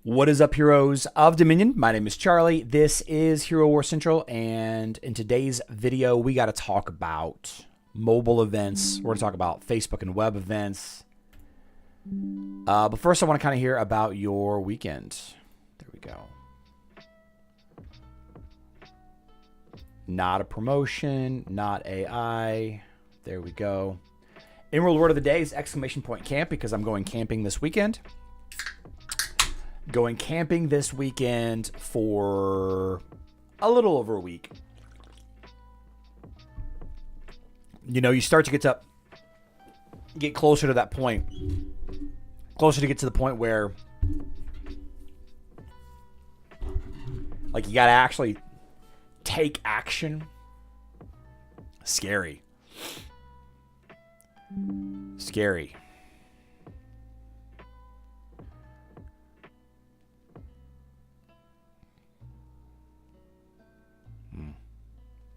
What is up, heroes of Dominion? My name is Charlie. This is Hero War Central, and in today's video, we got to talk about mobile events. We're going to talk about Facebook and web events. But first, I want to kind of hear about your weekend. There we go. Not a promotion, not AI. There we go. Emerald word of the day is exclamation point camp because I'm going camping this weekend. Going camping this weekend for a little over a week. You know, you start to get closer to that point. Closer to get to the point where, like, you got to actually take action. Scary. Scary.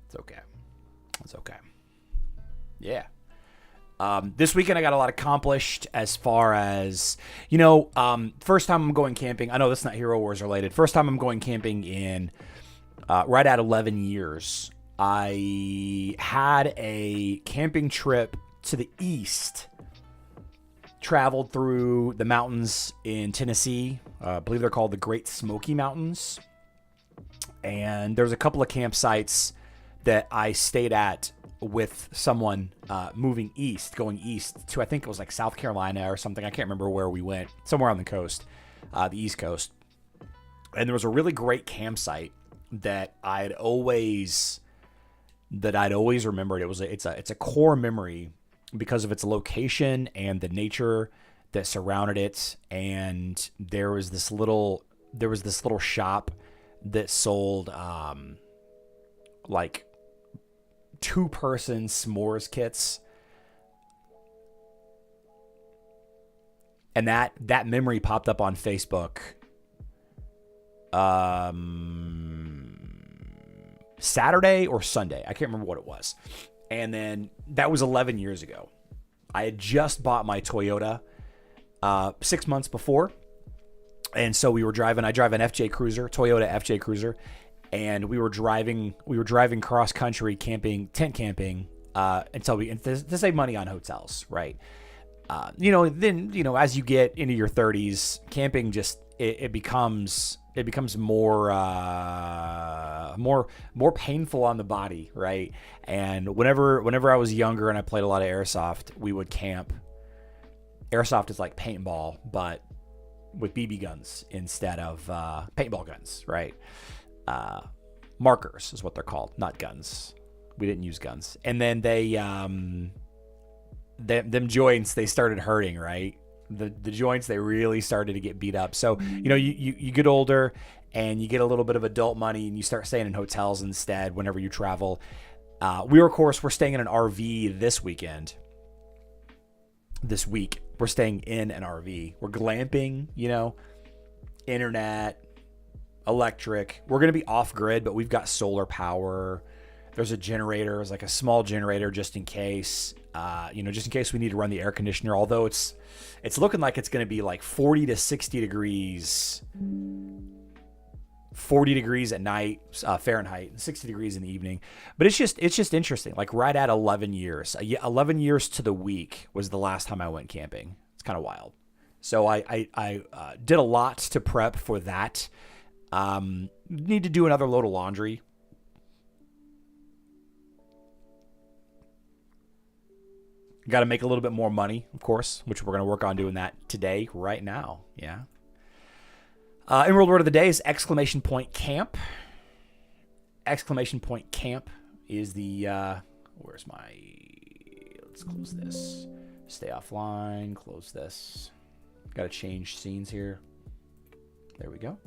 It's okay. It's okay. Yeah. This weekend I got a lot accomplished as far as, first time I'm going camping. I know that's not Hero Wars related. First time I'm going camping in right at 11 years. I had a camping trip to the east. Traveled through the mountains in Tennessee. I believe they're called the Great Smoky Mountains. And there's a couple of campsites that I stayed at with someone going east to, I think it was like South Carolina or something. I can't remember where we went. Somewhere on the coast, the East Coast. And there was a really great campsite that I'd always remembered. It's a core memory because of its location and the nature that surrounded it. And there was this little shop that sold like 2-person s'mores kits. And that memory popped up on Facebook Saturday or Sunday. I can't remember what it was. And then that was 11 years ago. I had just bought my Toyota 6 months before. And so I drive an FJ Cruiser, Toyota FJ Cruiser. And we were driving cross country tent camping to save money on hotels, right? Then as you get into your 30s, camping just it becomes more painful on the body, right? And whenever I was younger and I played a lot of airsoft, we would camp. Airsoft is like paintball, but with BB guns instead of paintball guns, right? Markers is what they're called, not guns. We didn't use guns. And then them joints, they started hurting, right? The joints, they really started to get beat up. So, you get older and you get a little bit of adult money and you start staying in hotels instead whenever you travel. We're staying in an RV this week. We're staying in an RV. We're glamping, internet, electric. We're going to be off grid, but we've got solar power. There's a generator. It's like a small generator just in case, just in case we need to run the air conditioner. Although it's looking like it's going to be like 40 to 60 degrees, 40 degrees at night, Fahrenheit, 60 degrees in the evening. But it's just interesting. Like right at 11 years, 11 years to the week was the last time I went camping. It's kind of wild. So I did a lot to prep for that. Need to do another load of laundry. Got to make a little bit more money, of course, which we're going to work on doing that today, right now. Yeah. Emerald word of the day is exclamation point camp. Exclamation point camp is the, let's close this. Stay offline, close this. Got to change scenes here. There we go.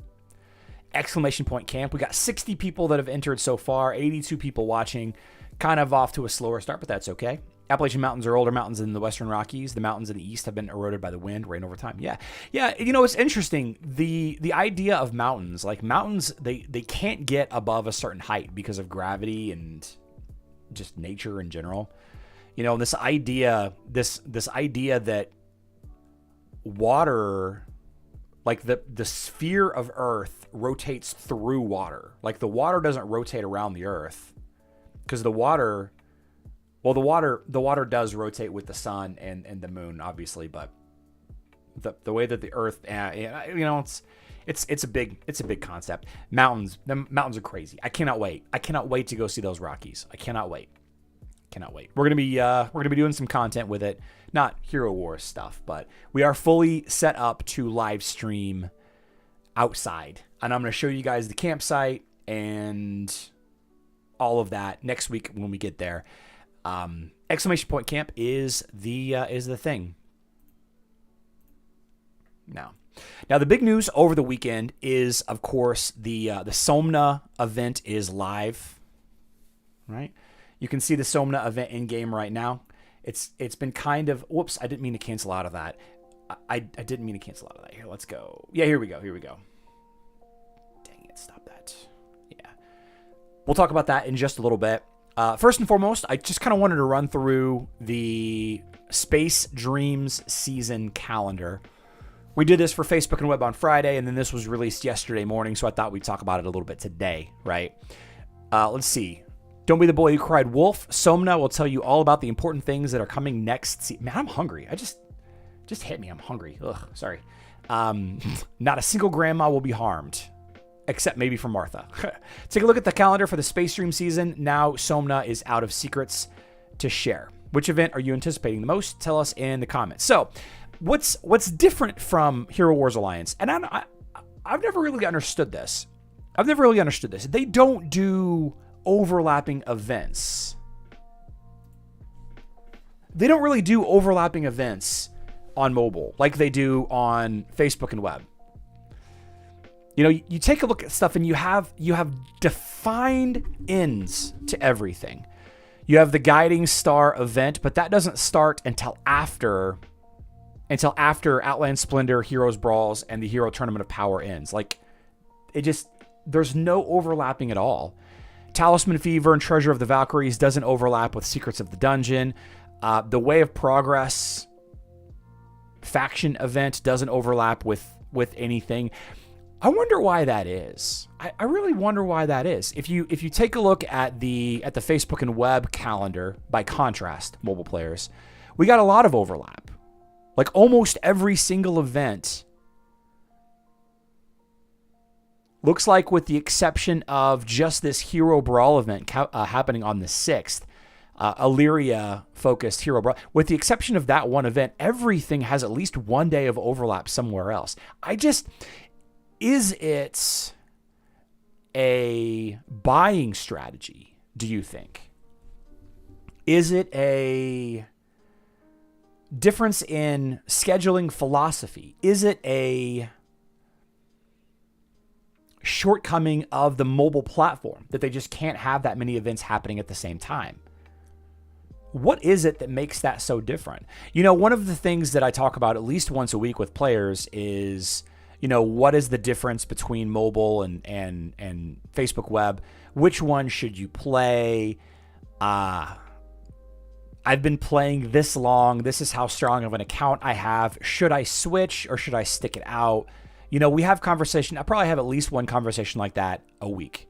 Exclamation point camp. We got 60 people that have entered so far, 82 people watching. Kind of off to a slower start, but that's okay. Appalachian Mountains are older mountains than the Western Rockies. The mountains in the east have been eroded by the wind, rain over time. Yeah. It's interesting. The idea of mountains, they can't get above a certain height because of gravity and just nature in general. This idea that water Like the sphere of Earth rotates through water. Like the water doesn't rotate around the Earth, because the water does rotate with the sun and the moon, obviously, but the way that the Earth, it's a big concept. The mountains are crazy. I cannot wait to go see those Rockies. I cannot wait. We're gonna be doing some content with it, not Hero Wars stuff, but we are fully set up to live stream outside, and I'm gonna show you guys the campsite and all of that next week when we get there. Exclamation Point Camp is the thing. Now the big news over the weekend is, of course, the Somna event is live, right? You can see the Somna event in game right now. It's been kind of, whoops, I didn't mean to cancel out of that. I didn't mean to cancel out of that. Here, let's go. Yeah, here we go. Dang it, stop that. Yeah. We'll talk about that in just a little bit. First and foremost, I just kind of wanted to run through the Space Dreams season calendar. We did this for Facebook and Web on Friday, and then this was released yesterday morning, so I thought we'd talk about it a little bit today, right? Let's see. Don't be the boy who cried wolf. Somna will tell you all about the important things that are coming next. Man, I'm hungry. I just hit me. I'm hungry. Ugh, sorry. Not a single grandma will be harmed, except maybe for Martha. Take a look at the calendar for the Space Dream season. Now Somna is out of secrets to share. Which event are you anticipating the most? Tell us in the comments. So, what's different from Hero Wars Alliance? And I've never really understood this. They don't do overlapping events. They don't really do overlapping events on mobile like they do on Facebook and web. You know, you take a look at stuff and you have defined ends to everything. You have the Guiding Star event, but that doesn't start until after Outland Splendor, Heroes Brawls, and the Hero Tournament of Power ends. Like, there's no overlapping at all. Talisman Fever and Treasure of the Valkyries doesn't overlap with Secrets of the Dungeon. The Way of Progress faction event doesn't overlap with anything. I wonder why that is. I really wonder why that is. If you take a look at the Facebook and web calendar, by contrast, mobile players, we got a lot of overlap. Like almost every single event looks like, with the exception of just this Hero Brawl event happening on the 6th, Illyria-focused Hero Brawl. With the exception of that one event, everything has at least one day of overlap somewhere else. Is it a buying strategy, do you think? Is it a difference in scheduling philosophy? Is it a shortcoming of the mobile platform that they just can't have that many events happening at the same time? What is it that makes that so different? You know, one of the things that I talk about at least once a week with players is, you know, what is the difference between mobile and Facebook web? Which one should you play? I've been playing this long. This is how strong of an account I have. Should I switch or should I stick it out? You know, we have conversation. I probably have at least one conversation like that a week.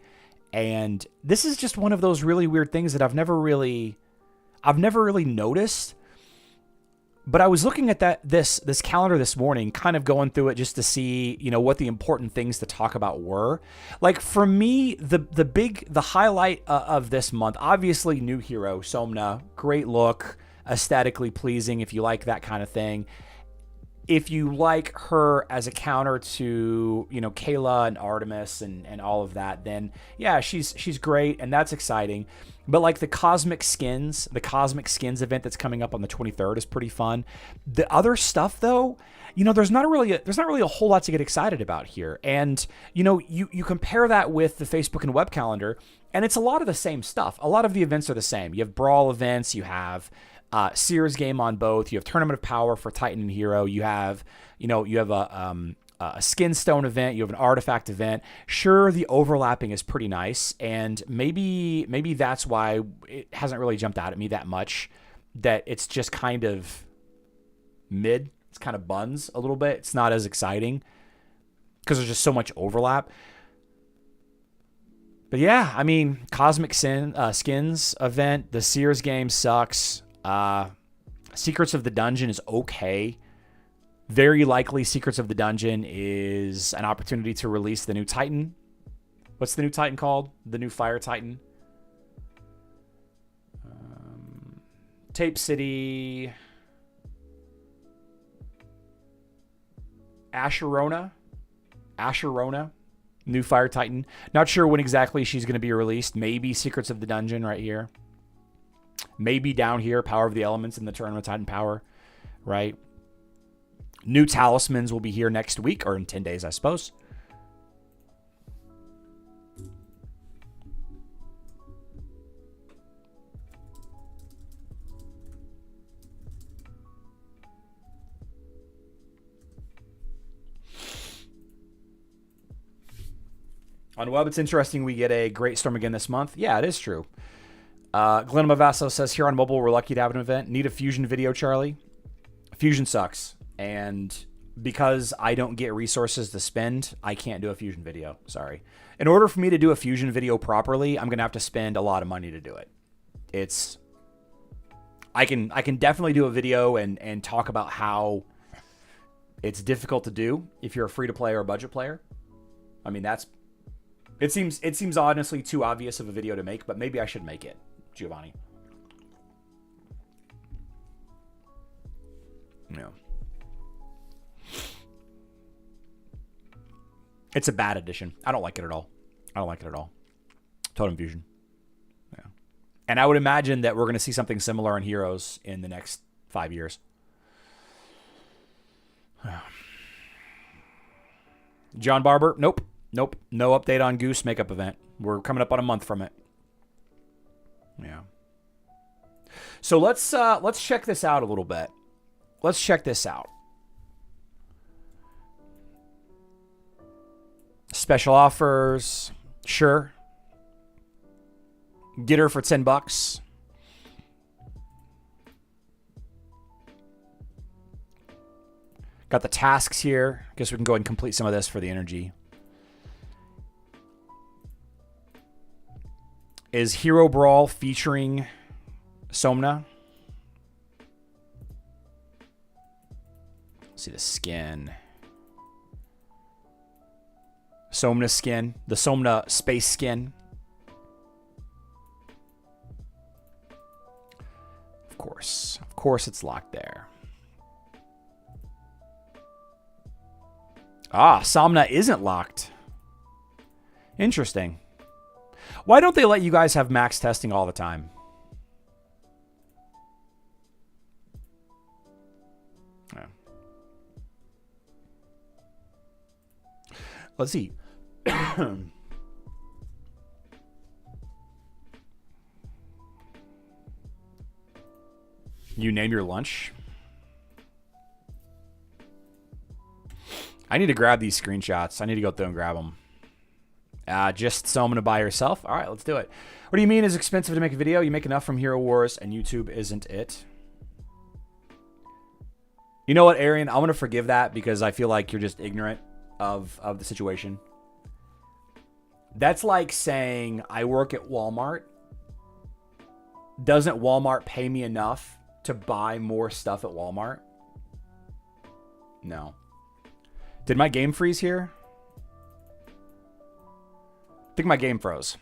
And this is just one of those really weird things that I've never really noticed. But I was looking at this calendar this morning, kind of going through it just to see, you know, what the important things to talk about were. Like for me, the highlight of this month, obviously new hero, Somna, great look, aesthetically pleasing if you like that kind of thing. If you like her as a counter to, you know, Kayla and Artemis and all of that, then yeah, she's great and that's exciting. But like the Cosmic Skins event that's coming up on the 23rd is pretty fun. The other stuff though, you know, there's not really a whole lot to get excited about here. And you know, you compare that with the Facebook and web calendar, and it's a lot of the same stuff. A lot of the events are the same. You have brawl events, you have Sears game on both. You have Tournament of Power for Titan and Hero. You have a Skin Stone event. You have an Artifact event. Sure, the overlapping is pretty nice, and maybe that's why it hasn't really jumped out at me that much. That it's just kind of mid. It's kind of buns a little bit. It's not as exciting. because there's just so much overlap. But yeah, I mean, Cosmic Skins event, the Sears game sucks. Secrets of the Dungeon is okay. Very likely Secrets of the Dungeon is an opportunity to release the new Titan. What's the new Titan called? The new Fire Titan. Tape City. Asherona. New Fire Titan. Not sure when exactly she's going to be released. Maybe Secrets of the Dungeon right here. Maybe down here, Power of the Elements in the Tournament of Titan Power. Right? New Talismans will be here next week, or in 10 days, I suppose. On web, it's interesting we get a Great Storm again this month. Yeah, it is true. Glenn Mavasso says, here on mobile, we're lucky to have an event. Need a Fusion video, Charlie? Fusion sucks. And because I don't get resources to spend, I can't do a Fusion video. Sorry. In order for me to do a Fusion video properly, I'm going to have to spend a lot of money to do it. I can definitely do a video and talk about how it's difficult to do if you're a free-to-play or a budget player. I mean, it seems honestly too obvious of a video to make, but maybe I should make it, Giovanni. No. It's a bad addition. I don't like it at all. Totem Fusion. Yeah. And I would imagine that we're going to see something similar on Heroes in the next 5 years. John Barber, nope. No update on Goose makeup event. We're coming up on a month from it. Yeah. So let's check this out a little bit. Let's check this out. Special offers, sure. Get her for $10. Got the tasks here. Guess we can go ahead and complete some of this for the energy. Is Hero Brawl featuring Somna? Let's see the skin. Somna skin. The Somna space skin. Of course it's locked there. Ah, Somna isn't locked. Interesting. Why don't they let you guys have max testing all the time? Yeah. Let's see. You name your lunch? I need to grab these screenshots. I need to go through and grab them. Just Somna by herself? All right, let's do it. What do you mean it's expensive to make a video? You make enough from Hero Wars and YouTube isn't it? You know what, Arian? I'm going to forgive that because I feel like you're just ignorant of the situation. That's like saying I work at Walmart. Doesn't Walmart pay me enough to buy more stuff at Walmart? No. Did my game freeze here? I think my game froze.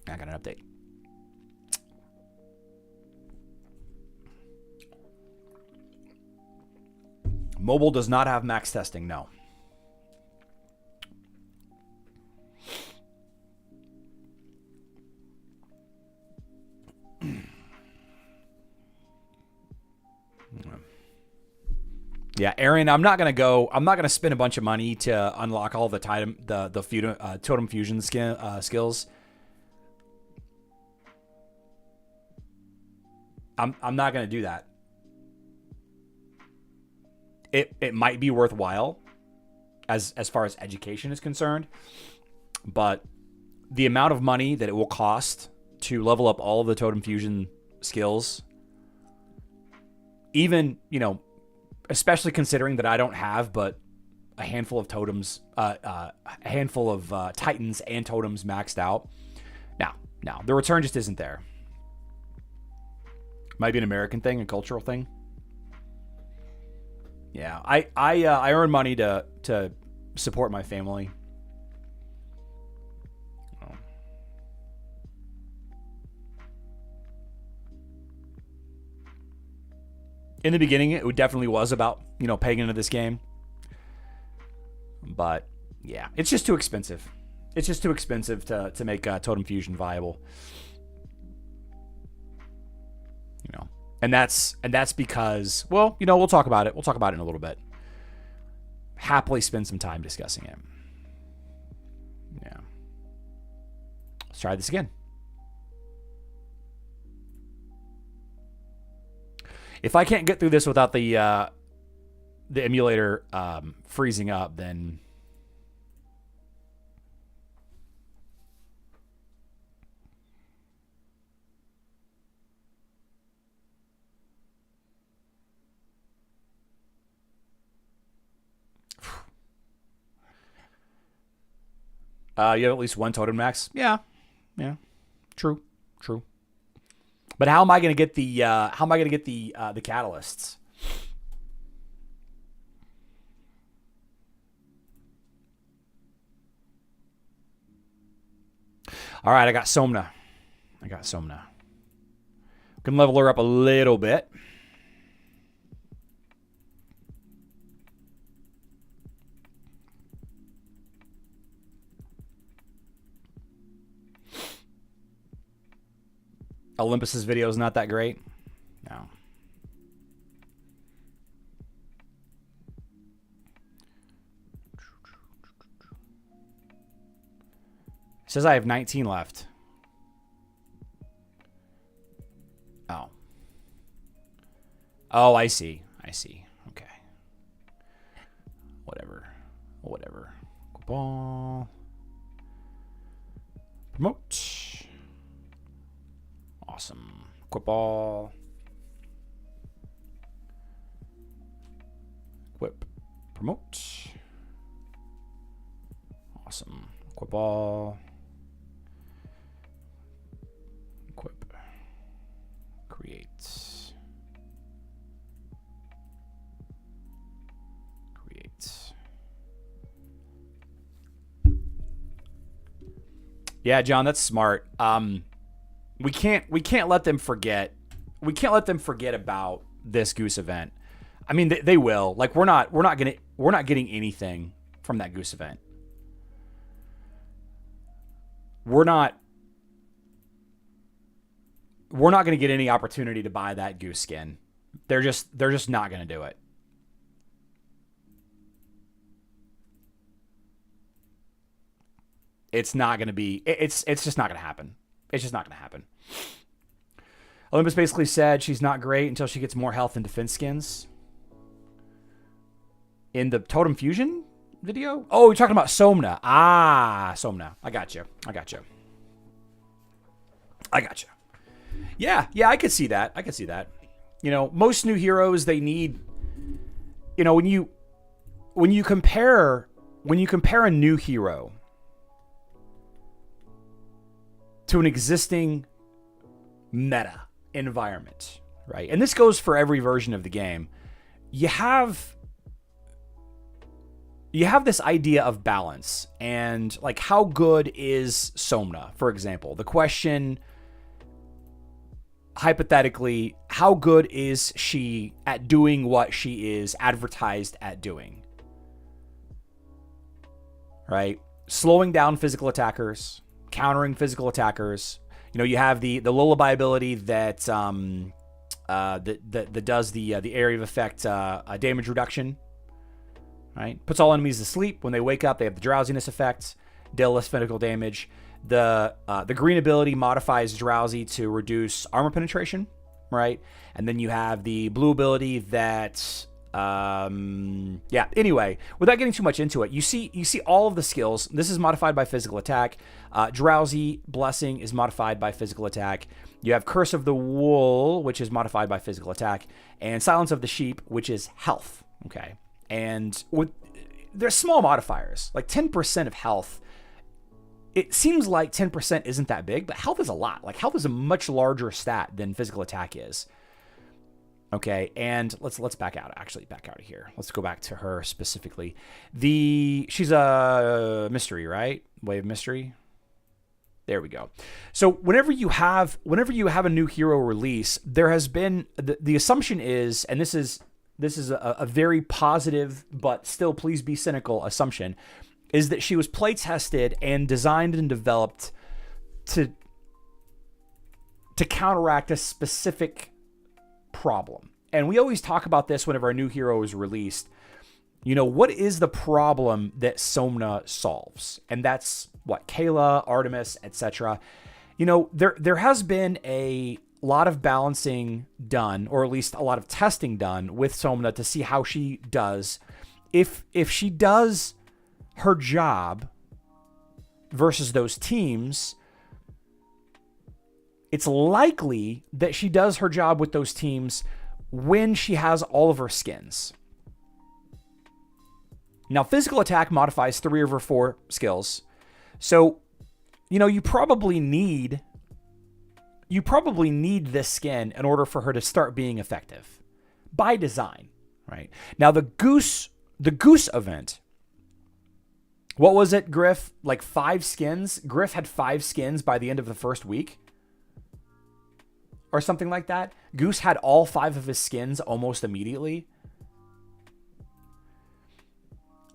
I got an update. Mobile does not have max testing, no. Yeah, Aaron, I'm not gonna spend a bunch of money to unlock all the totem fusion skills. I'm not gonna do that. It might be worthwhile as far as education is concerned, but the amount of money that it will cost to level up all of the totem fusion skills. Even, especially considering that I don't have but a handful of totems, a handful of titans and totems maxed out. Now, the return just isn't there. Might be an American thing, a cultural thing. Yeah, I earn money to support my family. In the beginning, it definitely was about, paying into this game. But, yeah, it's just too expensive. It's just too expensive to make Totem Fusion viable. And that's because, well, we'll talk about it. We'll talk about it in a little bit. Happily spend some time discussing it. Yeah. Let's try this again. If I can't get through this without the emulator freezing up, then you have at least one totem max. Yeah, true. But how am I going to get the catalysts? All right, I got Somna. We can level her up a little bit. Olympus's video is not that great. No. It says I have 19 left. Oh, I see. Okay. Whatever. Ball. Promote. Awesome. Equip all. Equip. Promote. Awesome. Equip all. Equip. Create. Yeah, John, that's smart. We can't let them forget. We can't let them forget about this Goose event. I mean, they will. Like we're not getting anything from that Goose event. We're not going to get any opportunity to buy that Goose skin. They're just not going to do it. It's not going to be. It's just not going to happen. It's just not going to happen. Olympus basically said she's not great until she gets more health and defense skins. In the Totem Fusion video? Oh, you're talking about Somna. Somna. I got you. Yeah, I could see that. Most new heroes, they need, when you compare a new hero to an existing meta environment, right? And this goes for every version of the game. You have this idea of balance and like how good is Somna, for example. The question, hypothetically, how good is she at doing what she is advertised at doing? Right? Slowing down physical attackers, countering physical attackers. You have the lullaby ability that that does the area of effect damage reduction. Right, puts all enemies to sleep. When they wake up, they have the drowsiness effect, deal less physical damage. The green ability modifies drowsy to reduce armor penetration. Right, and then you have the blue ability that Yeah. Anyway, without getting too much into it, you see all of the skills. This is modified by physical attack. Drowsy Blessing is modified by physical attack. You have Curse of the Wool, which is modified by physical attack, and Silence of the Sheep, which is health. Okay, and there's small modifiers, like 10% of health. It seems like 10% isn't that big, but health is a lot. Like health is a much larger stat than physical attack is. Okay, and let's back out. Actually, back out of here. Let's go back to her specifically. She's a mystery, right? Wave mystery. There we go. So whenever you have a new hero release, there has been the assumption is, and this is a very positive but still please be cynical assumption, is that she was play tested and designed and developed to counteract a specific problem. And we always talk about this whenever a new hero is released. You know, what is the problem that Somna solves? And that's what Kayla, Artemis, etc. You know, there has been a lot of balancing done, or at least a lot of testing done with Somna to see how she does. If she does her job versus those teams, it's likely that she does her job with those teams when she has all of her skins. Now, physical attack modifies 3 of her 4 skills. So, you know, you probably need this skin in order for her to start being effective by design, right? Now, the goose event, what was it, Griff? Like 5 skins? Griff had 5 skins by the end of the first week? Or something like that. Goose had all 5 of his skins almost immediately.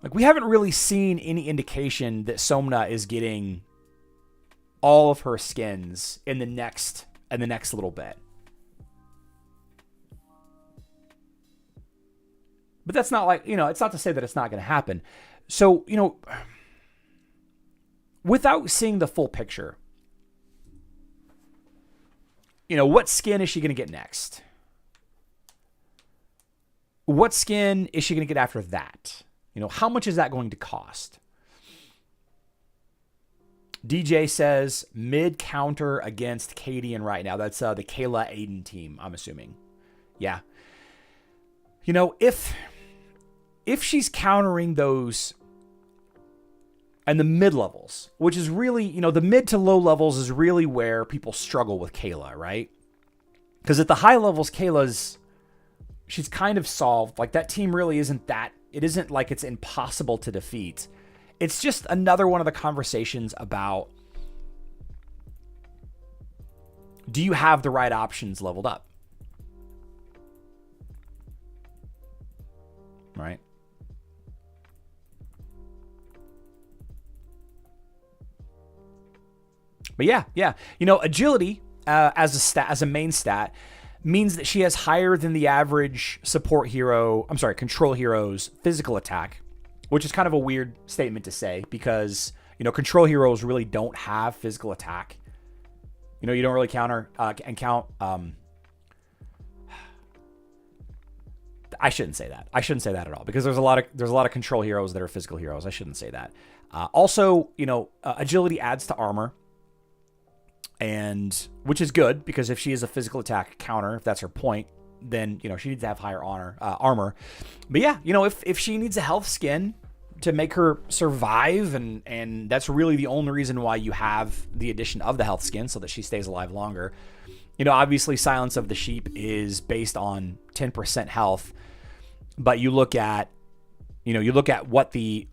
Like, we haven't really seen any indication that Somna is getting all of her skins in the next little bit. But that's not like, you know, it's not to say that it's not going to happen. So, you know, without seeing the full picture, you know, what skin is she going to get next? What skin is she going to get after that? You know, how much is that going to cost? DJ says mid counter against Katie and right now. That's the Kayla Aiden team, I'm assuming. Yeah. You know, if she's countering those and the mid levels, which is really, you know, the mid to low levels is really where people struggle with Kayla, right? Because at the high levels, she's kind of solved. Like, that team really isn't that, it isn't like it's impossible to defeat. It's just another one of the conversations about, do you have the right options leveled up? Right? But yeah. You know, agility as a main stat means that she has higher than the average control hero's physical attack, which is kind of a weird statement to say because, you know, control heroes really don't have physical attack. You know, you don't really count. I shouldn't say that. I shouldn't say that at all because there's a lot of control heroes that are physical heroes. I shouldn't say that. Also, you know, agility adds to armor, and which is good because if she is a physical attack counter, if that's her point, then, you know, she needs to have higher armor. But yeah, you know, if she needs a health skin to make her survive, and that's really the only reason why you have the addition of the health skin so that she stays alive longer. You know, obviously Silence of the Sheep is based on 10% health, but you look at what the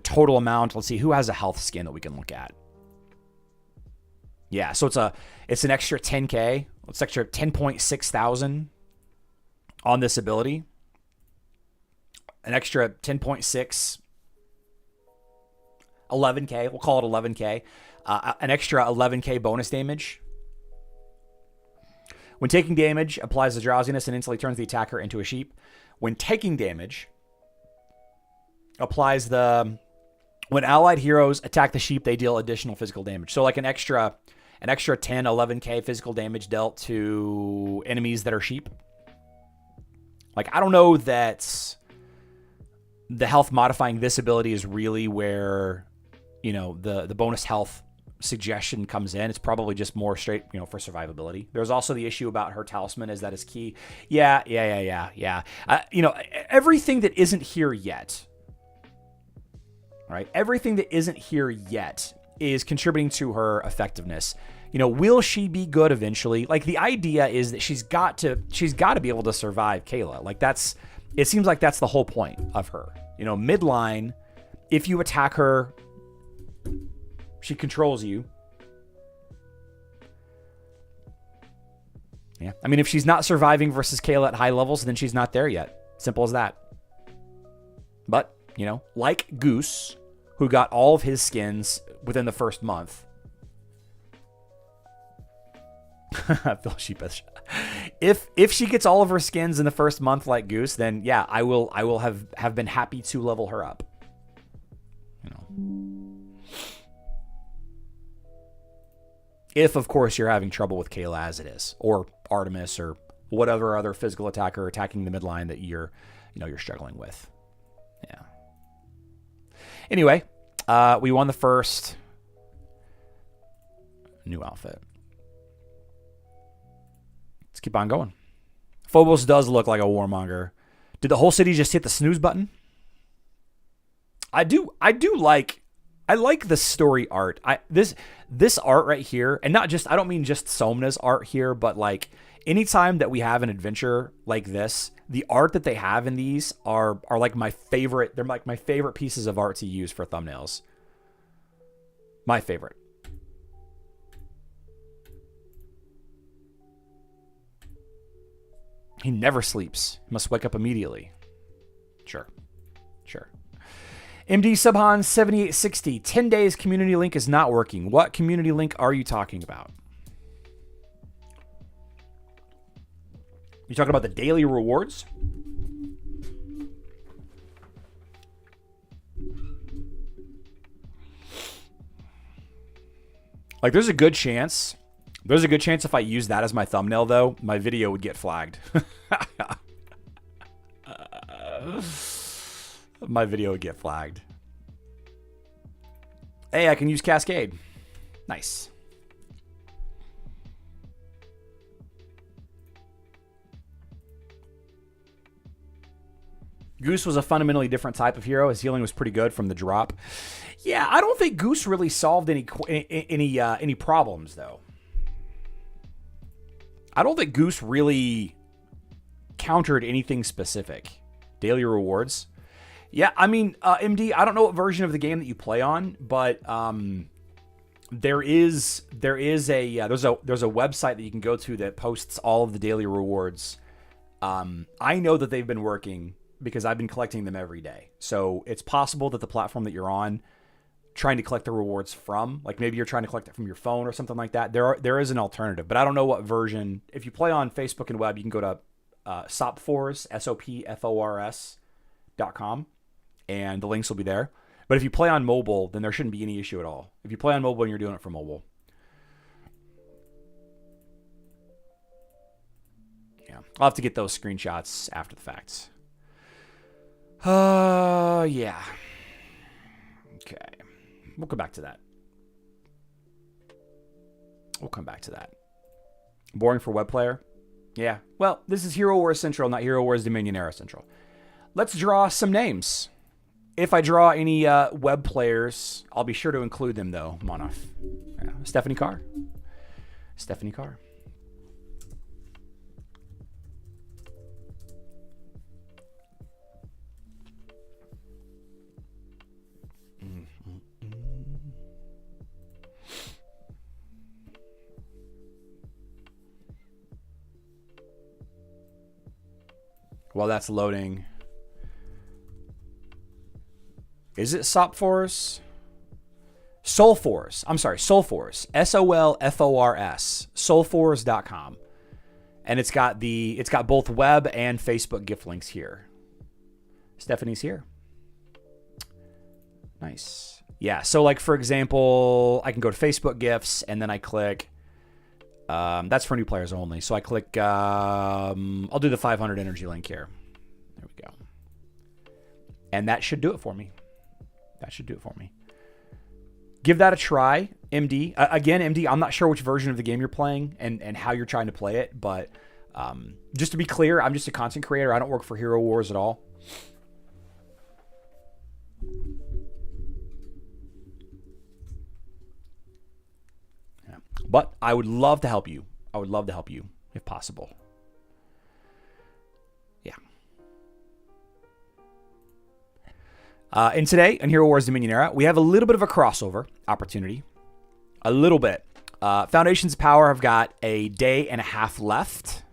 total amount, let's see, who has a health skin that we can look at? Yeah, so it's an extra 10K. It's extra 10.6 thousand on this ability. An extra 10.6, 11K. We'll call it 11K. An extra 11K bonus damage. When taking damage, applies the drowsiness and instantly turns the attacker into a sheep. When taking damage, applies when allied heroes attack the sheep, they deal additional physical damage. So like an extra 10, 11K physical damage dealt to enemies that are sheep. Like, I don't know that the health modifying this ability is really where, you know, the bonus health suggestion comes in. It's probably just more straight, you know, for survivability. There's also the issue about her talisman, is that is key. Yeah. You know, everything that isn't here yet, right? Everything that isn't here yet is contributing to her effectiveness. You know, will she be good eventually? Like, the idea is that she's got to be able to survive Kayla. Like, it seems like that's the whole point of her. You know, midline, if you attack her, she controls you. Yeah. I mean, if she's not surviving versus Kayla at high levels, then she's not there yet. Simple as that. But, you know, like Goose, who got all of his skins within the first month. Phil Sheepish. If she gets all of her skins in the first month like Goose, then yeah, I will have been happy to level her up. You know. If, of course, you're having trouble with Kayla as it is, or Artemis, or whatever other physical attacker attacking the midline that you're struggling with. Yeah. Anyway, we won the first. New outfit. Let's keep on going. Phobos does look like a warmonger. Did the whole city just hit the snooze button? I like the story art. This art right here, and not just, I don't mean just Somna's art here, but like anytime that we have an adventure like this, the art that they have in these are like my favorite. They're like my favorite pieces of art to use for thumbnails. My favorite. He never sleeps. He must wake up immediately. Sure. MD Subhan 7860. 10 days community link is not working. What community link are you talking about? You talking about the daily rewards? Like, there's a good chance if I use that as my thumbnail, though, my video would get flagged. My video would get flagged. Hey, I can use Cascade. Nice. Goose was a fundamentally different type of hero. His healing was pretty good from the drop. Yeah, I don't think Goose really solved any problems, though. I don't think Goose really countered anything specific. Daily rewards. Yeah, I mean, MD, I don't know what version of the game that you play on, but there's a website that you can go to that posts all of the daily rewards. I know that they've been working because I've been collecting them every day. So it's possible that the platform that you're on, trying to collect the rewards from, like maybe you're trying to collect it from your phone or something like that. There is an alternative, but I don't know what version. If you play on Facebook and web, you can go to Sopfors, SOPFORS.com, and the links will be there. But if you play on mobile, then there shouldn't be any issue at all. If you play on mobile and you're doing it from mobile. Yeah, I'll have to get those screenshots after the fact. Yeah. Okay. We'll come back to that. Boring for web player? Yeah. Well, this is Hero Wars Central, not Hero Wars Dominion Era Central. Let's draw some names. If I draw any web players, I'll be sure to include them, though, Monoff. Yeah. Stephanie Carr. While that's loading, is it Sopfors? Soulforce. I'm sorry, Soulforce. SOLFORS. Soulforce.com. And it's got both web and Facebook gift links here. Stephanie's here. Nice. Yeah, so like for example, I can go to Facebook gifts and then I click that's for new players only. So I click I'll do the 500 energy link here. And that should do it for me. That should do it for me. Give that a try, MD. Again, MD, I'm not sure which version of the game you're playing and how you're trying to play it, but just to be clear, I'm just a content creator. I don't work for Hero Wars at all. Yeah. But I would love to help you. I would love to help you if possible. Yeah. And today, in Hero Wars Dominion Era, we have a little bit of a crossover opportunity. A little bit. Foundations of Power have got a day and a half left.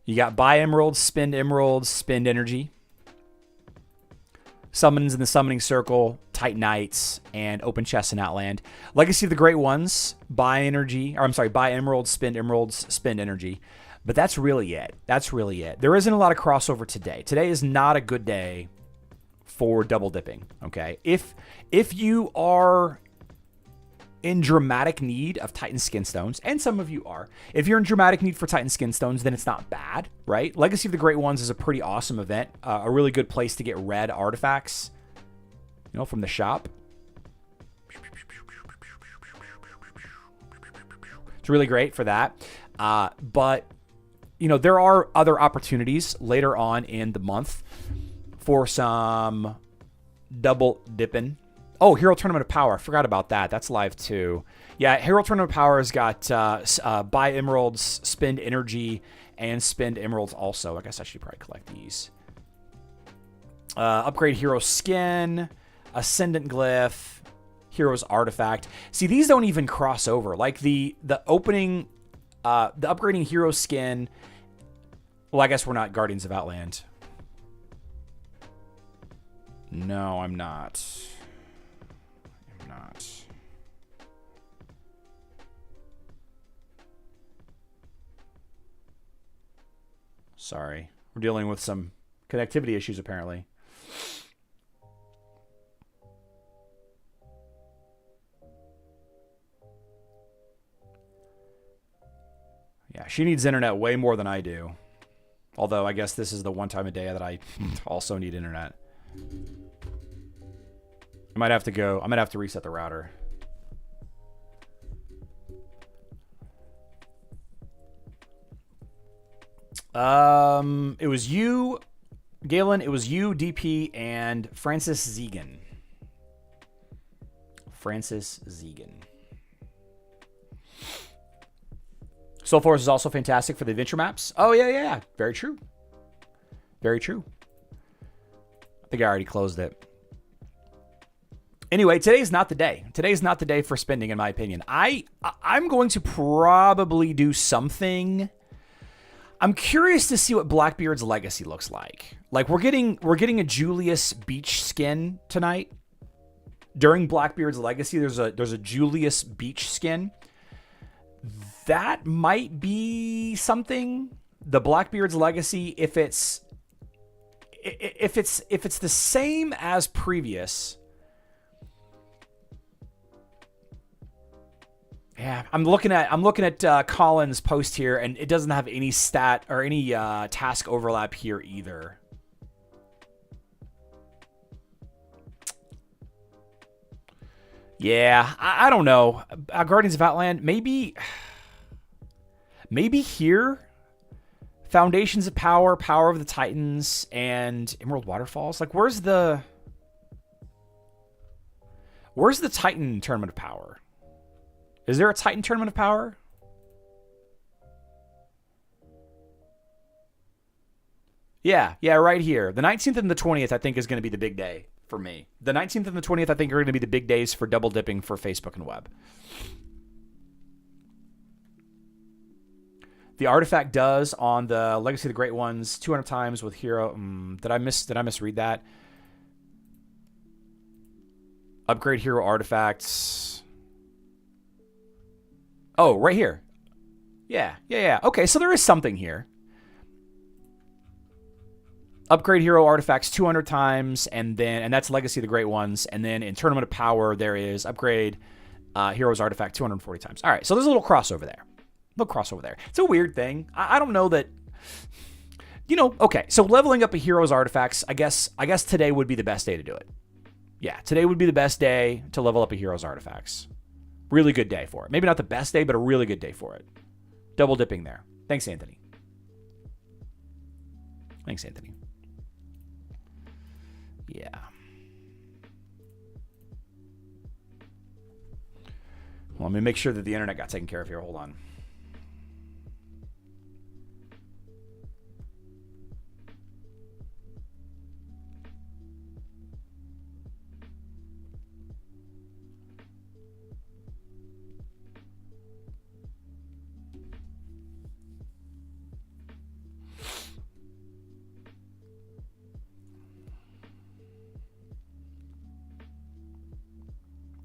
You got buy emeralds, spend energy. Summons in the Summoning Circle, Titanites, and Open Chests in Outland. Legacy of the Great Ones, buy emeralds, spend energy. But that's really it. That's really it. There isn't a lot of crossover today. Today is not a good day for double dipping, okay? If you are in dramatic need of Titan Skin Stones, and some of you are, if you're in dramatic need for Titan Skin Stones, then it's not bad, right? Legacy of the Great Ones is a pretty awesome event, a really good place to get red artifacts, from the shop. It's really great for that. But, there are other opportunities later on in the month for some double dipping. Oh, Hero Tournament of Power. I forgot about that. That's live too. Yeah, Hero Tournament of Power has got buy emeralds, spend energy, and spend emeralds also. I guess I should probably collect these. Upgrade hero skin, ascendant glyph, hero's artifact. See, these don't even cross over. Like the upgrading hero skin. Well, I guess we're not Guardians of Outland. No, I'm not. Sorry. We're dealing with some connectivity issues, apparently. Yeah, she needs internet way more than I do. Although, I guess this is the one time a day that I also need internet. I might have to reset the router. It was you, Galen, it was you, DP, and Francis Zegan. Soul Force is also fantastic for the adventure maps. Oh, yeah. Very true. I think I already closed it. Anyway, today's not the day. Today's not the day for spending, in my opinion. I'm going to probably do something. I'm curious to see what Blackbeard's Legacy looks like. Like we're getting a Julius Beach skin tonight. During Blackbeard's Legacy, there's a Julius Beach skin. That might be something. The Blackbeard's Legacy, if it's the same as previous. Yeah, I'm looking at Colin's post here, and it doesn't have any stat or any task overlap here either. Yeah, I don't know. Guardians of Outland, maybe here. Foundations of Power, Power of the Titans, and Emerald Waterfalls. Like, where's the Titan Tournament of Power? Is there a Titan Tournament of Power? Yeah, right here. The 19th and the 20th, I think, is going to be the big day for me. The 19th and the 20th, I think, are going to be the big days for double dipping for Facebook and web. The artifact does on the Legacy of the Great Ones 200 times with hero. Did I misread that? Upgrade hero artifacts. Oh, right here. Yeah. Okay, so there is something here. Upgrade hero artifacts 200 times, and that's Legacy of the Great Ones. And then in Tournament of Power, there is upgrade heroes artifact 240 times. All right, so there's a little crossover there. It's a weird thing. I don't know that. Okay, so leveling up a hero's artifacts, I guess today would be the best day to do it. Yeah, today would be the best day to level up a hero's artifacts. Really good day for it. Maybe not the best day, but a really good day for it. Double dipping there. Thanks, Anthony. Yeah. Well, let me make sure that the internet got taken care of here. Hold on.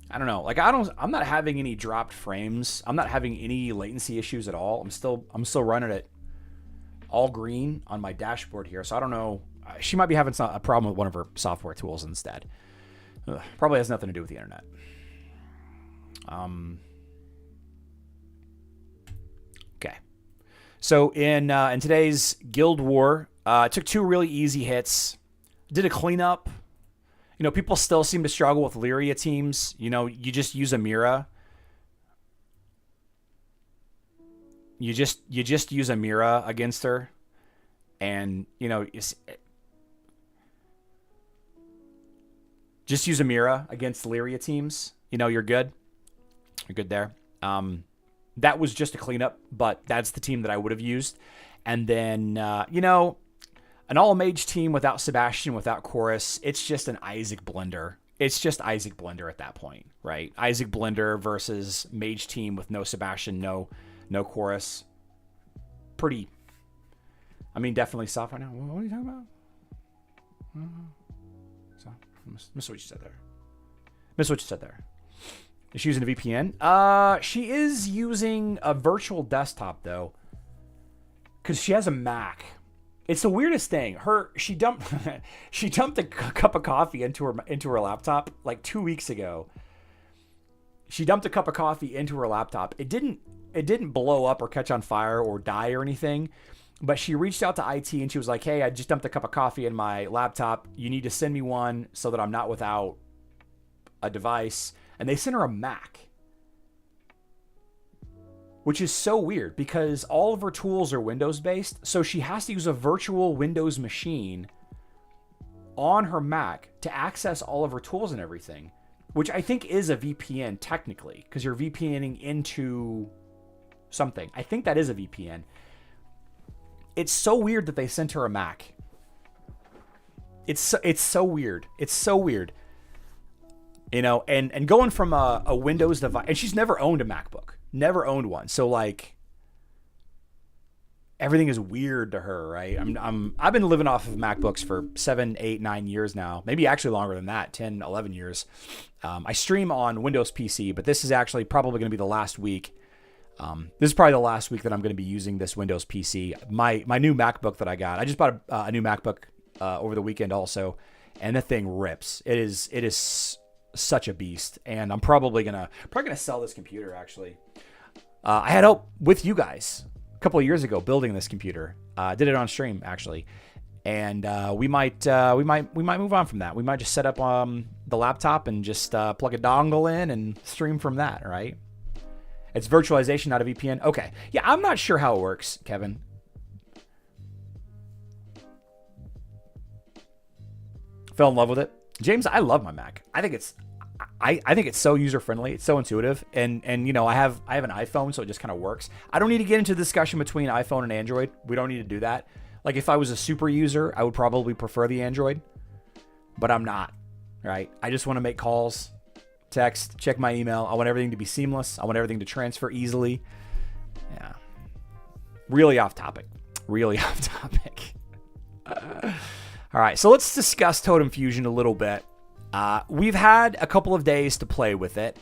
I don't know. I'm not having any dropped frames. I'm not having any latency issues at all. I'm still running it all green on my dashboard here. So I don't know. She might be having a problem with one of her software tools instead. Probably has nothing to do with the internet. Okay. So in today's Guild War, I took 2 really easy hits. Did a cleanup. People still seem to struggle with Lyria teams. You just use Amira. You just use Amira against her. And, just use Amira against Lyria teams. You're good. You're good there. That was just a cleanup, but that's the team that I would have used. And then, an all-mage team without Sebastian, without Chorus, it's just an Isaac blender. It's just Isaac blender at that point, right? Isaac blender versus mage team with no Sebastian, no Chorus. Pretty, definitely soft right now. What are you talking about? Miss what you said there. Is she using a VPN? She is using a virtual desktop, though, because she has a Mac. It's the weirdest thing. She dumped a cup of coffee into her laptop like 2 weeks ago. She dumped a cup of coffee into her laptop. It didn't blow up or catch on fire or die or anything, but she reached out to IT and she was like, "Hey, I just dumped a cup of coffee in my laptop. You need to send me one so that I'm not without a device." And they sent her a Mac. Which is so weird because all of her tools are Windows-based, so she has to use a virtual Windows machine on her Mac to access all of her tools and everything, which I think is a VPN technically, because you're VPNing into something. I think that is a VPN. It's so weird that they sent her a Mac. It's so weird. It's so weird. And going from a Windows device, and she's never owned a MacBook. Never owned one. So everything is weird to her, right? I've been living off of MacBooks for 7, 8, 9 years now. Maybe actually longer than that, 10, 11 years. I stream on Windows PC, but this is actually probably going to be the last week. This is probably the last week that I'm going to be using this Windows PC. My new MacBook that I got. I just bought a new MacBook over the weekend also, and the thing rips. It is such a beast, and I'm probably gonna sell this computer. Actually, I had help with you guys a couple of years ago building this computer. Did it on stream actually, and we might move on from that. We might just set up the laptop and just plug a dongle in and stream from that. Right? It's virtualization, not a VPN. Okay, yeah, I'm not sure how it works, Kevin. Fell in love with it. James, I love my Mac. I think it's so user friendly. It's so intuitive, and I have an iPhone, so it just kind of works. I don't need to get into the discussion between iPhone and Android. We don't need to do that. Like if I was a super user, I would probably prefer the Android, but I'm not. Right? I just want to make calls, text, check my email. I want everything to be seamless. I want everything to transfer easily. Yeah. Really off topic. All right, so let's discuss Totem Fusion a little bit. We've had a couple of days to play with it,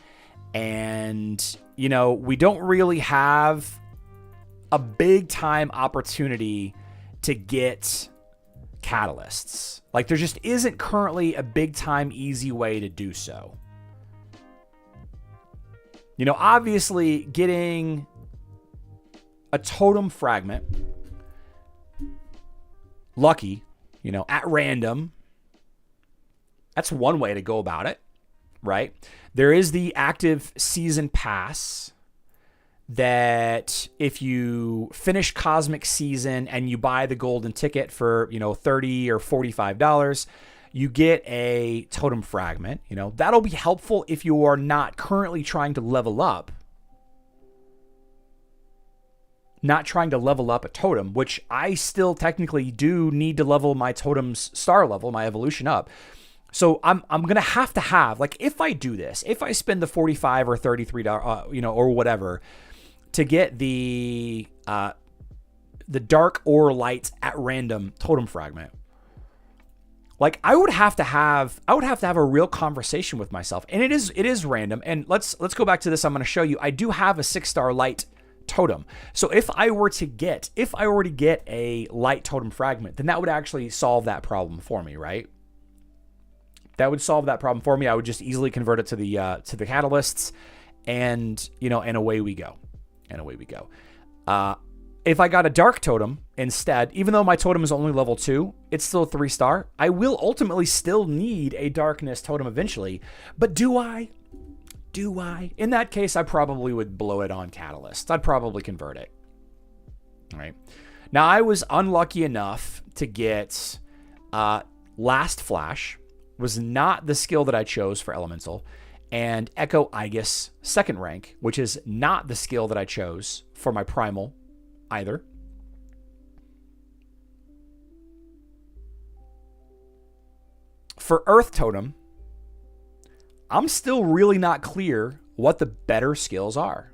and, we don't really have a big-time opportunity to get catalysts. Like, there just isn't currently a big-time easy way to do so. Obviously, getting a totem fragment lucky, at random. That's one way to go about it, right? There is the active season pass that if you finish Cosmic Season and you buy the golden ticket for, $30 or $45, you get a totem fragment. That'll be helpful if you are not currently trying to level up. Not trying to level up a totem, which I still technically do need to level my totem's star level, my evolution up. So I'm going to have, like, if I do this, if I spend the $45 or $33, or whatever, to get the dark or light at random totem fragment, like I would have to have a real conversation with myself. And it is random. And let's go back to this. I'm going to show you, I do have a 6-star light totem. So if I were to get a light totem fragment, then that would actually solve that problem for me, right? That would solve that problem for me. I would just easily convert it to the catalysts, and away we go. If I got a dark totem instead, even though my totem is only level 2, it's still a 3-star. I will ultimately still need a darkness totem eventually, but do I? In that case, I probably would blow it on catalysts. I'd probably convert it. All right. Now, I was unlucky enough to get Last Flash, was not the skill that I chose for Elemental, and Echo Aegis 2nd rank, which is not the skill that I chose for my Primal either. For Earth Totem, I'm still really not clear what the better skills are.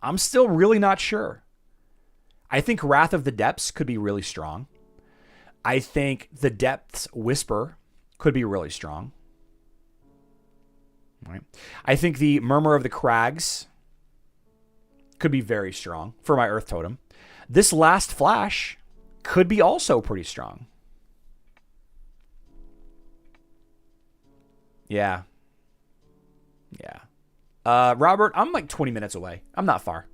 I'm still really not sure. I think Wrath of the Depths could be really strong. I think the Depths Whisper could be really strong. Right. I think the Murmur of the Crags could be very strong for my Earth Totem. This Last Flash could be also pretty strong. Yeah. Robert, I'm like 20 minutes away. I'm not far.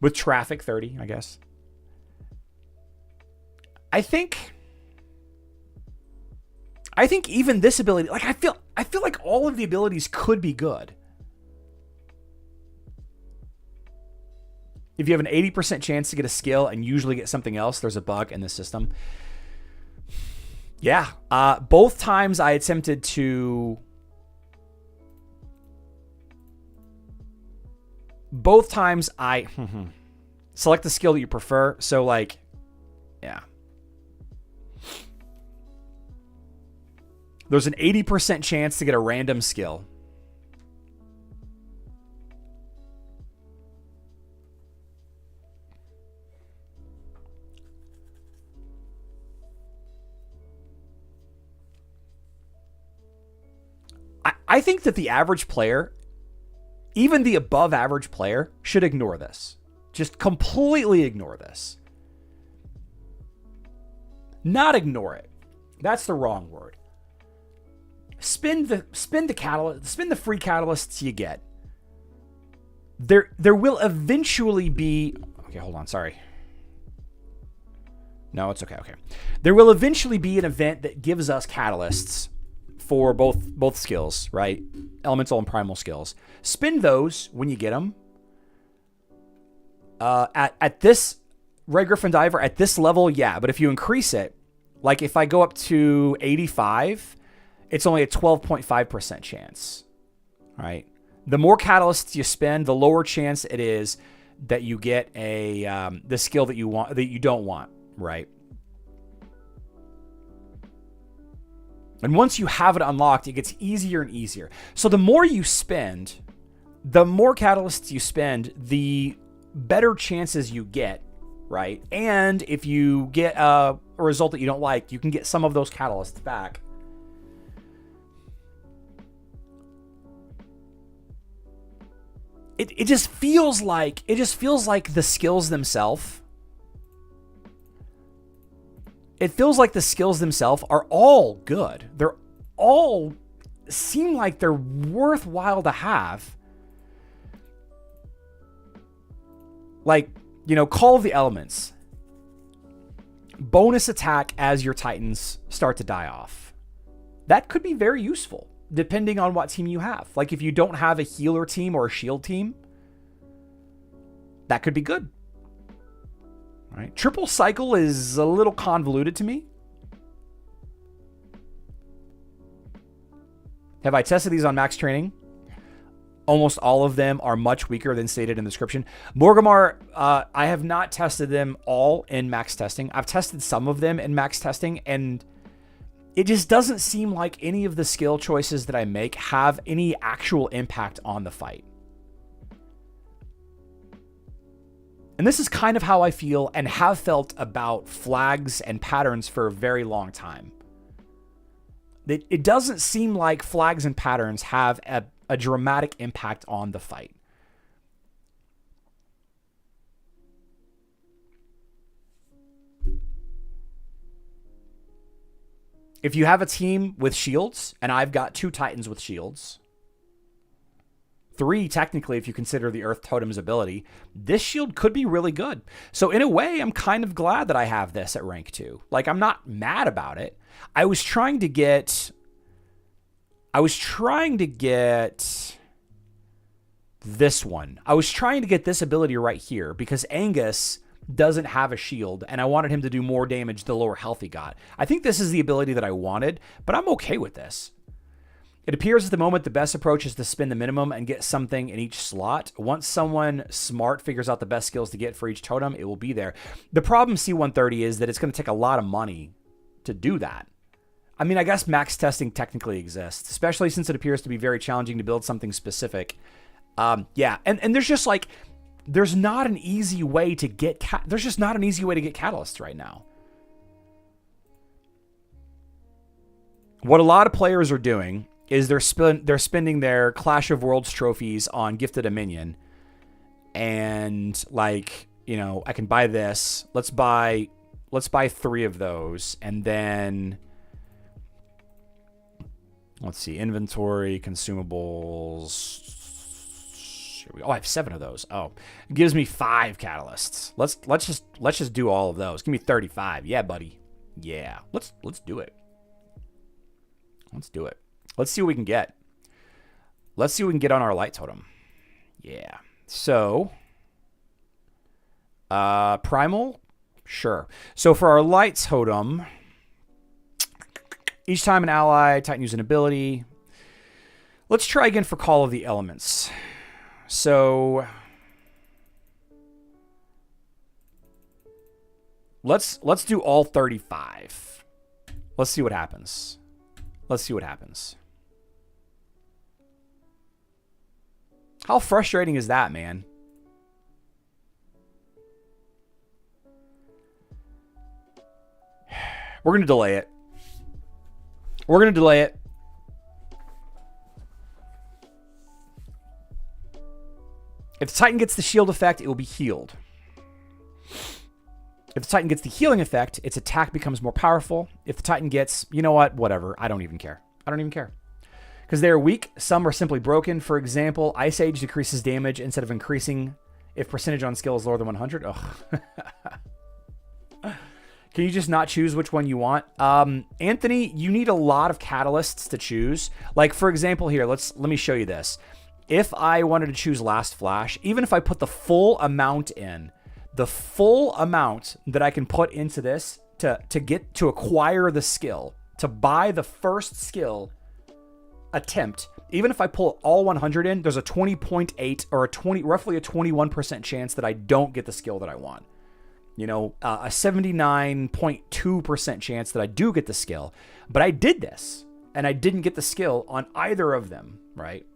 With traffic, 30, I guess. I think even this ability, like I feel like all of the abilities could be good. If you have an 80% chance to get a skill and usually get something else, there's a bug in the system. Yeah. Both times I attempted to... Both times I... select the skill that you prefer. So, like... Yeah. There's an 80% chance to get a random skill. I think that the average player, even the above average player, should ignore this. Just completely ignore this. Not ignore it. That's the wrong word. Spend the free catalysts you get. There will eventually be... Okay, hold on, sorry. No, it's okay. There will eventually be an event that gives us catalysts for both skills, right? Elemental and primal skills. Spend those when you get them. At this Ray Griffin Diver, at this level, yeah. But if you increase it, like if I go up to 85, it's only a 12.5% chance, right? The more catalysts you spend, the lower chance it is that you get the skill that you don't want, right? And once you have it unlocked, it gets easier and easier. So the more you spend, the more catalysts you spend, the better chances you get, right? And if you get a result that you don't like, you can get some of those catalysts back. It just feels like the skills themselves. It feels like the skills themselves are all good. They're all seem like they're worthwhile to have. Like, Call of the Elements. Bonus attack as your Titans start to die off. That could be very useful, depending on what team you have. Like, if you don't have a healer team or a shield team, that could be good. Right? Triple cycle is a little convoluted to me. Have I tested these on max training? Almost all of them are much weaker than stated in the description. Morgamar, I have not tested them all in max testing. I've tested some of them in max testing, and it just doesn't seem like any of the skill choices that I make have any actual impact on the fight. And this is kind of how I feel and have felt about flags and patterns for a very long time. It doesn't seem like flags and patterns have a dramatic impact on the fight. If you have a team with shields, and I've got 2 Titans with shields, 3 technically if you consider the Earth Totem's ability, this shield could be really good. So in a way, I'm kind of glad that I have this at rank 2. Like, I'm not mad about it. I was trying to get this one. I was trying to get this ability right here because Angus doesn't have a shield, and I wanted him to do more damage the lower health he got. I think this is the ability that I wanted, but I'm okay with this. It appears at the moment the best approach is to spend the minimum and get something in each slot. Once someone smart figures out the best skills to get for each totem, it will be there. The problem, C-130, is that it's going to take a lot of money to do that. I mean, I guess max testing technically exists, especially since it appears to be very challenging to build something specific. Yeah, and there's just like, there's not an easy way to get catalysts right now. What a lot of players are doing is they're spending their Clash of Worlds trophies on Gifted a Minion, and like, I can buy this. Let's buy 3 of those, and then let's see, inventory, consumables. Oh, I have 7 of those. Oh, it gives me 5 catalysts. Let's just do all of those. Give me 35. Yeah, buddy. Yeah. Let's do it. Let's do it. Let's see what we can get. Let's see what we can get on our light totem. Yeah. So, primal, sure. So for our light totem, each time an ally Titan uses an ability. Let's try again for Call of the Elements. So let's do all 35. Let's see what happens. Let's see what happens. How frustrating is that, man? We're going to delay it. We're going to delay it. If the Titan gets the shield effect, it will be healed. If the Titan gets the healing effect, its attack becomes more powerful. If the Titan gets, you know what, whatever. I don't even care. I don't even care. Because they are weak. Some are simply broken. For example, Ice Age decreases damage instead of increasing if percentage on skill is lower than 100. Ugh. Can you just not choose which one you want? Anthony, you need a lot of catalysts to choose. Like, for example, here, let me show you this. If I wanted to choose Last Flash, even if I put the full amount in, the full amount that I can put into this to acquire the skill, to buy the first skill attempt, even if I pull all 100 in, there's a 20.8 or roughly a 21% chance that I don't get the skill that I want. A 79.2% chance that I do get the skill. But I did this, and I didn't get the skill on either of them, right?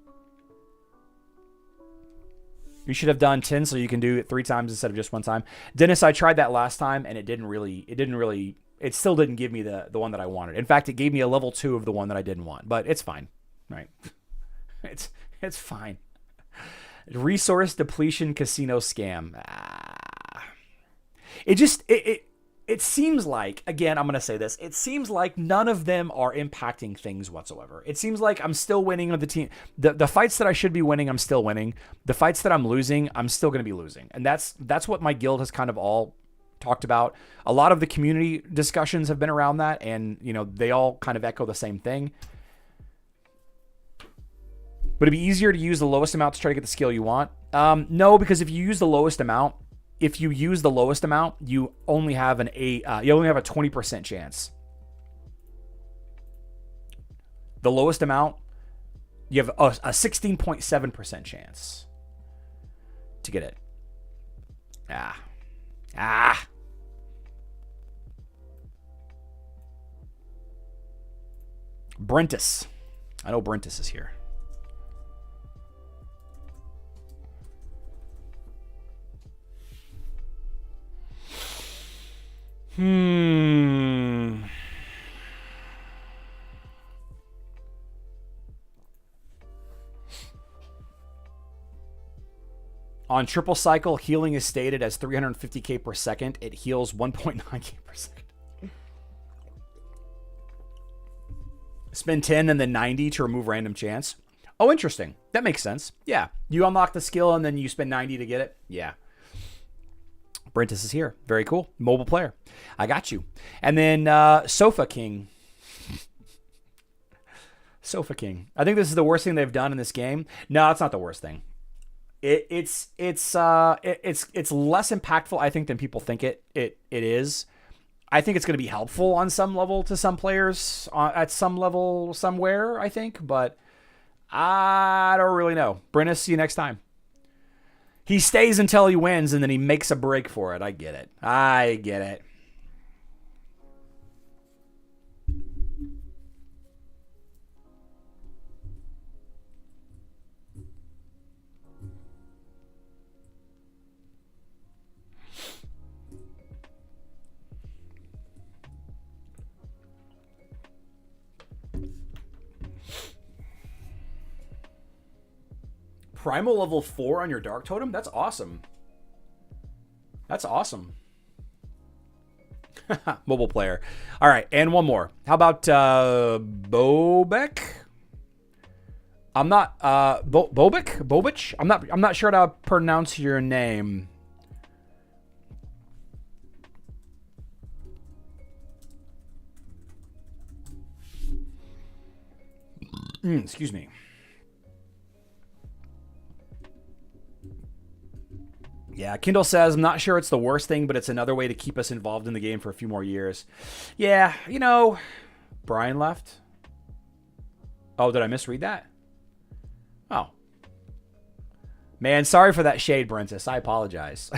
You should have done 10 so you can do it 3 times instead of just 1 time. Dennis, I tried that last time, and it still didn't give me the one that I wanted. In fact, it gave me a level 2 of the one that I didn't want, but it's fine, right? It's fine. Resource depletion casino scam. it seems like, again, I'm going to say this, it seems like none of them are impacting things whatsoever. It seems like I'm still winning with the team. The fights that I should be winning, I'm still winning. The fights that I'm losing, I'm still going to be losing. And that's what my guild has kind of all talked about. A lot of the community discussions have been around that, and they all kind of echo the same thing. Would it be easier to use the lowest amount to try to get the skill you want? No, because if you use the lowest amount, you only have a 20% chance. The lowest amount, you have a 16.7% chance to get it. Brentus. I know Brentus is here. On triple cycle, healing is stated as 350k per second. It heals 1.9k per second. Spend 10 and then 90 to remove random chance. Oh, interesting. That makes sense. Yeah. You unlock the skill and then you spend 90 to get it. Yeah. Brentus is here. Very cool. Mobile player. I got you. And then Sofa King. Sofa King. I think this is the worst thing they've done in this game. No, it's not the worst thing. It's less impactful, I think, than people think it is. I think it's going to be helpful on some level to some players at some level somewhere, I think, but I don't really know. Brentus, see you next time. He stays until he wins, and then he makes a break for it. I get it. Primal level 4 on your Dark Totem? That's awesome. Mobile player. All right, and one more. How about Bobek? I'm not Bobich? I'm not sure how to pronounce your name. Excuse me. Yeah, Kindle says, I'm not sure it's the worst thing, but it's another way to keep us involved in the game for a few more years. Yeah, Brian left. Oh, did I misread that? Oh. Man, sorry for that shade, Brentus. I apologize.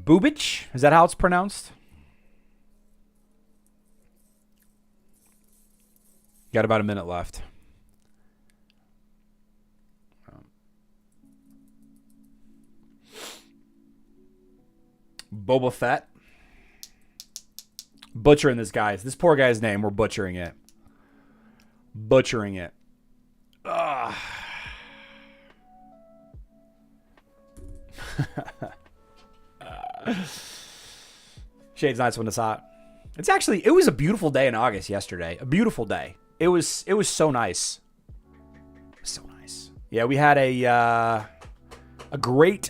Bubich? Is that how it's pronounced? Got about a minute left. Boba Fett. Butchering this poor guy's name. We're butchering it. Ugh. Shade's nice when it's hot. It was a beautiful day in August yesterday. A beautiful day. It was so nice. So nice. Yeah, we had a great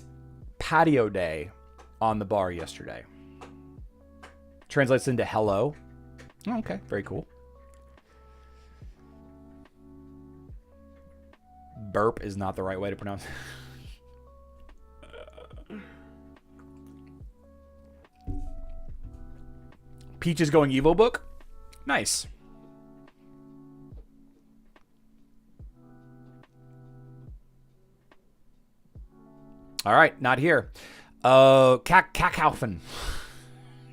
patio day on the bar yesterday. Translates into hello. Oh, okay, very cool. Burp is not the right way to pronounce it. Peach is going Evo book. Nice. All right, not here. Kackhaufen.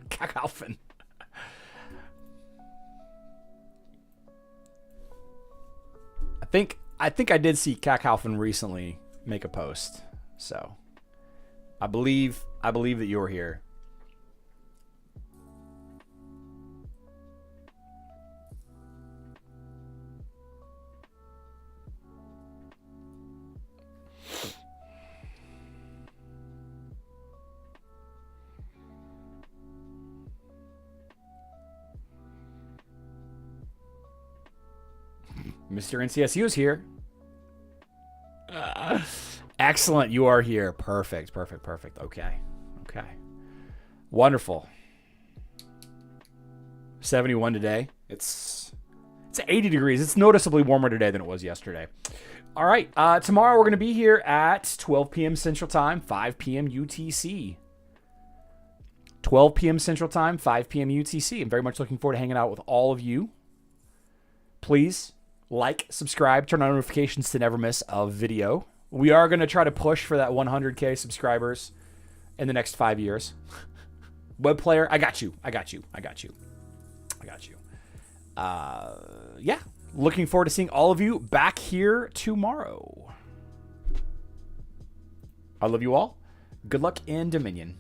Kackhaufen. I think I did see Kackhaufen recently make a post. So I believe that you're here. Mr. NCSU is here. Excellent. You are here. Perfect. Okay. Wonderful. 71 today. It's 80 degrees. It's noticeably warmer today than it was yesterday. All right. Tomorrow we're going to be here at 12 p.m. Central Time, 5 p.m. UTC. 12 p.m. Central Time, 5 p.m. UTC. I'm very much looking forward to hanging out with all of you. Please like, subscribe, turn on notifications to never miss a video. We are going to try to push for that 100K subscribers in the next 5 years. Web player, I got you. Yeah, looking forward to seeing all of you back here tomorrow. I love you all. Good luck in Dominion.